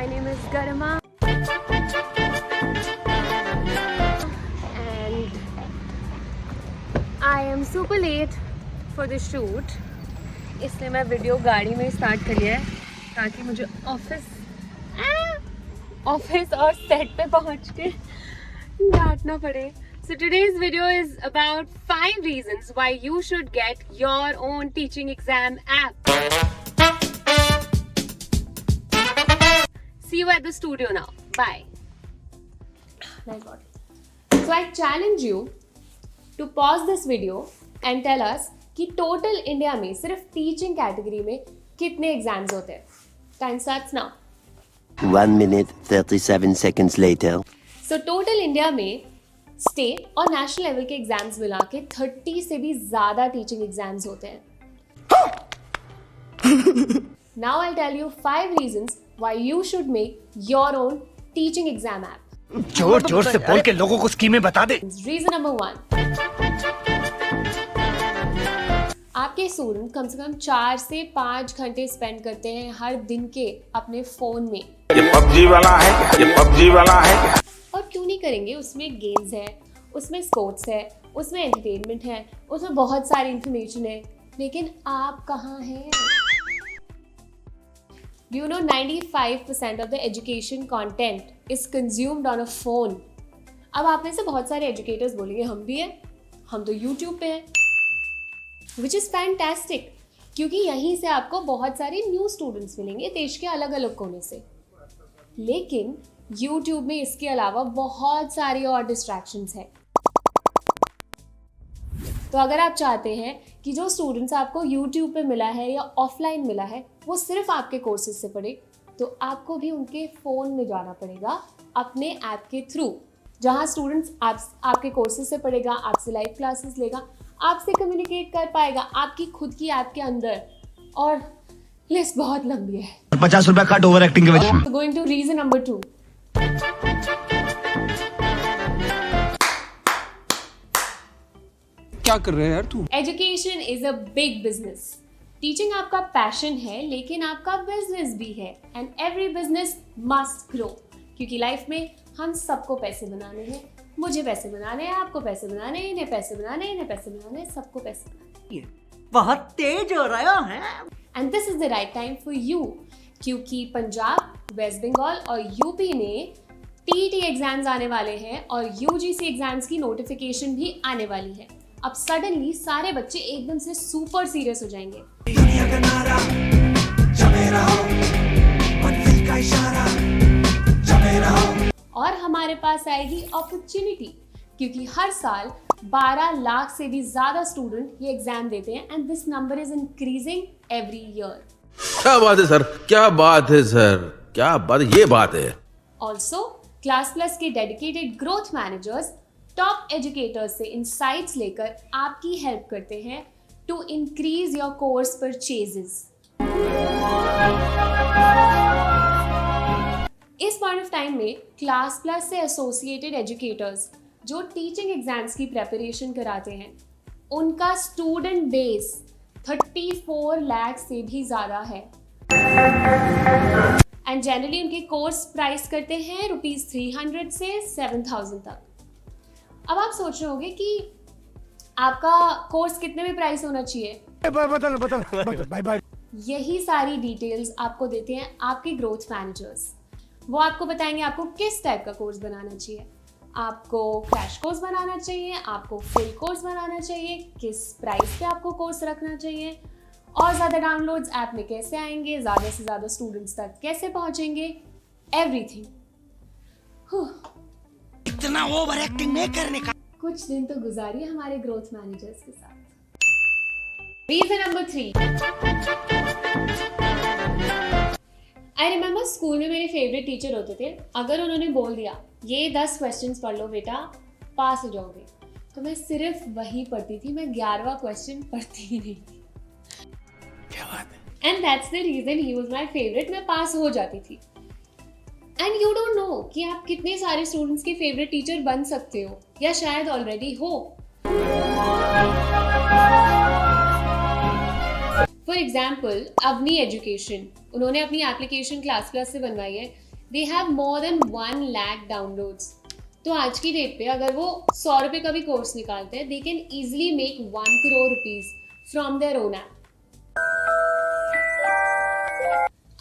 My name is Garima and I am super late for the shoot. इसलिए मैं video गाड़ी में start कर लिया है ताकि मुझे ऑफिस और सेट पे पहुंच के डांटना पड़े. So today's video is about 5 reasons why you should get your own teaching exam app. See you at the studio now. Bye. Nice body. So I challenge you to pause this video and tell us कि total India में सिर्फ teaching category में कितने exams होते हैं. Time starts now. 1 minute 37 seconds later. So total India में state और national level के एग्जाम्स मिला के 30 से भी ज्यादा टीचिंग एग्जाम्स होते हैं. Now I tell you 5 reasons why you should make your own teaching exam app. जोर जोर से बोल के लोगों को स्कीमें बता दे. रीजन नंबर 1, आपके स्टूडेंट कम से कम 4 से 5 घंटे स्पेंड करते हैं हर दिन के अपने फोन में. ये पबजी वाला है, ये पबजी वाला है. और क्यों नहीं करेंगे? उसमें गेम्स है, उसमें स्पोर्ट्स है, उसमें एंटरटेनमेंट है, उसमें बहुत सारी इंफॉर्मेशन है. लेकिन आप कहाँ हैं? Do you know 95% of the education content is consumed on a phone? अब आप में से बहुत सारे एजुकेटर्स बोलेंगे हम भी हैं, हम तो YouTube पे हैं. Which is fantastic, क्योंकि यहीं से आपको बहुत सारे न्यू स्टूडेंट्स मिलेंगे देश के अलग अलग कोने से. लेकिन YouTube में इसके अलावा बहुत सारी और डिस्ट्रैक्शंस हैं. तो अगर आप चाहते हैं कि जो स्टूडेंट्स आपको YouTube पे मिला है या ऑफलाइन मिला है वो सिर्फ आपके कोर्सेज से पढ़े, तो आपको भी उनके फ़ोन में जाना पड़ेगा अपने ऐप के थ्रू, जहाँ स्टूडेंट्स आपके कोर्सेज से पढ़ेगा, आपसे लाइव क्लासेस लेगा, आपसे कम्युनिकेट कर पाएगा आपकी खुद की ऐप के अंदर. और लिस्ट बहुत लंबी है. 50 रुपया कट ओवर एक्टिंग के वजह. Going to reason number 2. क्या कर रहे हैं यार तू? Education is a big business. Teaching आपका पैशन है लेकिन आपका बिजनेस भी है. And every business must grow, क्योंकि लाइफ में हम सबको पैसे बनाने हैं. मुझे पैसे बनाने हैं, आपको पैसे बनाने हैं, इन्हें पैसे बनाने हैं, इन्हें पैसे बनाने हैं, सबको पैसे बनाने हैं. बहुत तेज हो रहा है. And this is the right time for you, क्योंकि पंजाब, वेस्ट बंगाल और यूपी में टीईटी एग्जाम्स आने वाले हैं और यूजीसी एग्जाम्स की नोटिफिकेशन भी आने वाली है. अब सडनली सारे बच्चे एकदम से सुपर सीरियस हो जाएंगे. और हमारे पास आएगी अपॉर्चुनिटी, क्योंकि हर साल 12 लाख से भी ज्यादा स्टूडेंट ये एग्जाम देते हैं and this number is increasing every year. क्या बात है सर, क्या बात है सर, क्या बात, ये बात है. ऑल्सो क्लास प्लस के dedicated growth managers top educators से इनसाइट्स लेकर आपकी हेल्प करते हैं to increase your course purchases. इस पॉइंट ऑफ टाइम में क्लास प्लस से एसोसिएटेड एजुकेटर्स जो टीचिंग एग्जाम्स की प्रेपरेशन कराते हैं उनका स्टूडेंट बेस 34 लाख से भी ज़्यादा है. एंड जनरली उनके कोर्स प्राइस करते हैं ₹300 से 7,000 तक. अब आप सोच रहे होंगे कि आपका कोर्स कितने में प्राइस होना चाहिए. Bye bye. यही सारी डिटेल्स आपको देते हैं आपके ग्रोथ मैनेजर्स. वो आपको बताएंगे आपको किस टाइप का कोर्स बनाना चाहिए. आपको क्रैश कोर्स बनाना चाहिए, आपको फुल कोर्स बनाना चाहिए, किस प्राइस पे आपको कोर्स रखना चाहिए, और ज़्यादा डाउनलोड्स ऐप में कैसे आएंगे, ज़्यादा से ज़्यादा स्टूडेंट्स तक कैसे पहुंचेंगे, एवरीथिंग. इतना ओवर एक्टिंग नहीं करने का. कुछ दिन तो गुजारिए हमारे ग्रोथ मैनेजर्स के साथ. Reason number 3. I remember school में मेरे फेवरेट टीचर होते थे. अगर उन्होंने बोल दिया ये 10 क्वेश्चंस पढ़ लो बेटा, पास हो जाओगे, तो मैं सिर्फ वही पढ़ती थी. मैं 11वां क्वेश्चन पढ़ती ही नहीं थी. क्या बात है. And that's the reason he was my favourite. मैं पास हो जाती थी. एंड यू डोंट नो कि आप कितने सारे स्टूडेंट्स के फेवरेट टीचर बन सकते हो या शायद ऑलरेडी हो. फॉर एग्जाम्पल अवनी एजुकेशन, उन्होंने अपनी एप्लीकेशन क्लास प्लस से बनवाई है they have more than 1 lakh downloads. तो आज की डेट पे अगर वो 100 रुपये का भी कोर्स निकालते हैं, they can easily make 1 crore rupees from their own app.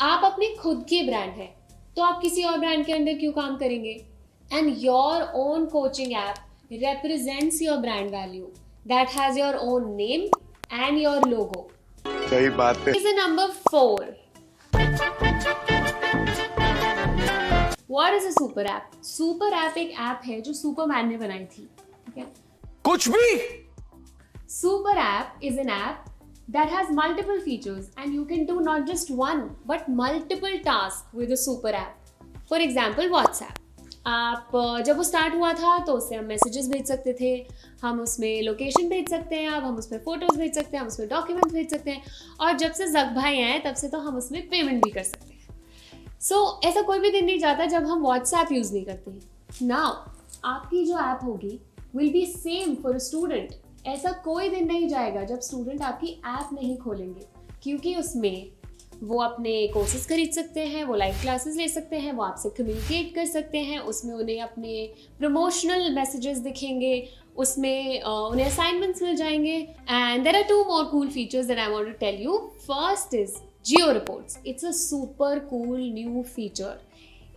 आप अपने खुद के ब्रांड हैं, तो आप किसी और ब्रांड के अंडर क्यों काम करेंगे? And your own coaching app represents your brand value that has your own name and your logo. सही बात है। Is a number 4. What is a super app? Super app एक ऐप है जो सुपरमैन ने बनाई थी, ठीक है? कुछ भी Super app is an app that has multiple features and you can do not just one but multiple tasks with a super app. For example, WhatsApp. आप जब वो स्टार्ट हुआ था तो उससे हम मैसेजेस भेज सकते थे, हम उसमें लोकेशन भेज सकते हैं, अब हम उसमें फ़ोटोज़ भेज सकते हैं, हम उसमें डॉक्यूमेंट्स भेज सकते हैं, और जब से जग भाई आए तब से तो हम उसमें पेमेंट भी कर सकते हैं। सो ऐसा कोई भी दिन नहीं जाता जब हम व्हाट्सएप यूज़ नहीं करते। नाउ आपकी जो ऐप होगी will be same for a student. ऐसा कोई दिन नहीं जाएगा जब स्टूडेंट आपकी ऐप नहीं खोलेंगे, क्योंकि उसमें वो अपने कोर्सेज खरीद सकते हैं, वो लाइव क्लासेस ले सकते हैं, वो आपसे कम्युनिकेट कर सकते हैं, उसमें उन्हें अपने प्रमोशनल मैसेजेस दिखेंगे, उसमें उन्हें असाइनमेंट्स मिल जाएंगे। And there are 2 more cool features that I want to tell you. First is Geo Reports. It's a super cool new feature.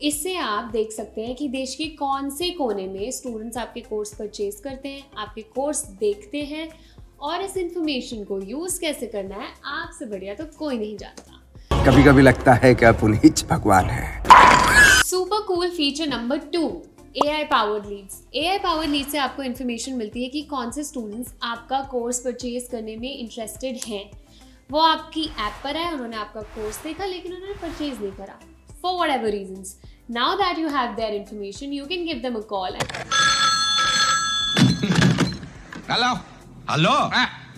इससे आप देख सकते हैं कि देश के कौन से कोने में स्टूडेंट्स आपके कोर्स परचेज करते हैं, आपके कोर्स देखते हैं, और इस इंफॉर्मेशन को यूज़ कैसे करना है आपसे बढ़िया तो कोई नहीं जानता। कभी कभी लगता है कि आप उन्हीं भगवान हैं। Super cool feature number 2, AI powered leads. AI powered lead से आपको इन्फॉर्मेशन मिलती है कि कौन से स्टूडेंट्स आपका कोर्स परचेज करने में इंटरेस्टेड हैं। वो आपकी ऐप पर है, उन्होंने आपका कोर्स देखा लेकिन उन्होंने परचेज नहीं करा for whatever reasons. Now that you have their information, you can give them a call. Hello hello,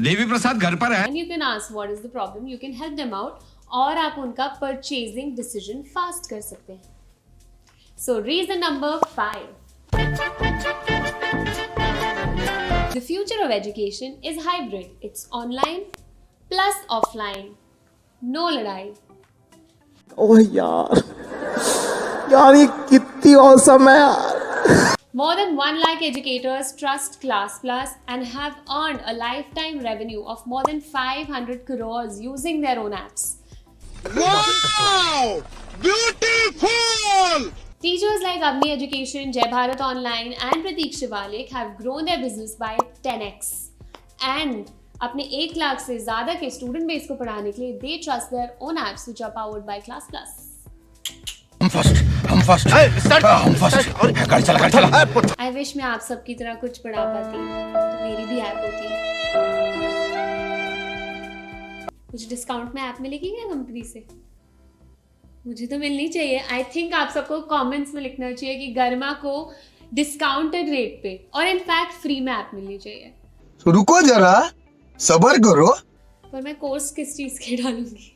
Devi Prasad घर पर है? And you can ask what is the problem, you can help them out, और आप उनका purchasing decision fast कर सकते हैं। So reason number 5, the future of education is hybrid. It's online plus offline, no लड़ाई। ओह यार ये कितनी औसम है यार। More than 1 lakh educators trust Class Plus and have earned a lifetime revenue of more than 500 crores using their own apps. Wow! Beautiful! Teachers like Avni Education, Jai Bharat Online and Prateek Shivalik have grown their business by 10x. And अपने 1 लाख से ज़्यादा के student base को पढ़ाने के लिए they trust their own apps which are powered by Class Plus. हम first गाड़ी चला। I wish मैं आप सबकी तरह कुछ पढ़ा पाती तो मेरी भी ऐप होती। कुछ डिस्काउंट में ऐप मिलेगी क्या कंपनी से? मुझे तो मिलनी चाहिए। आई थिंक आप सबको कमेंट्स में लिखना चाहिए कि गर्मा को डिस्काउंटेड रेट पे और इनफैक्ट फ्री में ऐप मिलनी चाहिए। रुको जरा, सब्र करो। पर मैं कोर्स किस चीज़ के डालूंगी?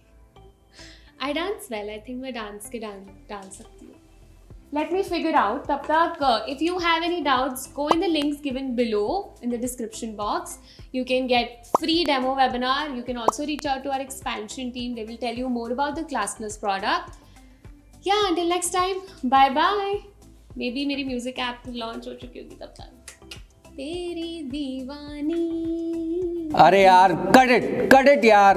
I dance well, I think मैं डांस के डाल सकती हूँ। Let me figure out. तब तक if you have any doubts, go in the links given below in the description box. You can get free demo webinar. You can also reach out to our expansion team. They will tell you more about the Class Plus product. Yeah, until next time, bye bye. Maybe मेरी music app launch हो चुकी होगी तब तक। तेरी दीवानी। अरे यार, cut it यार।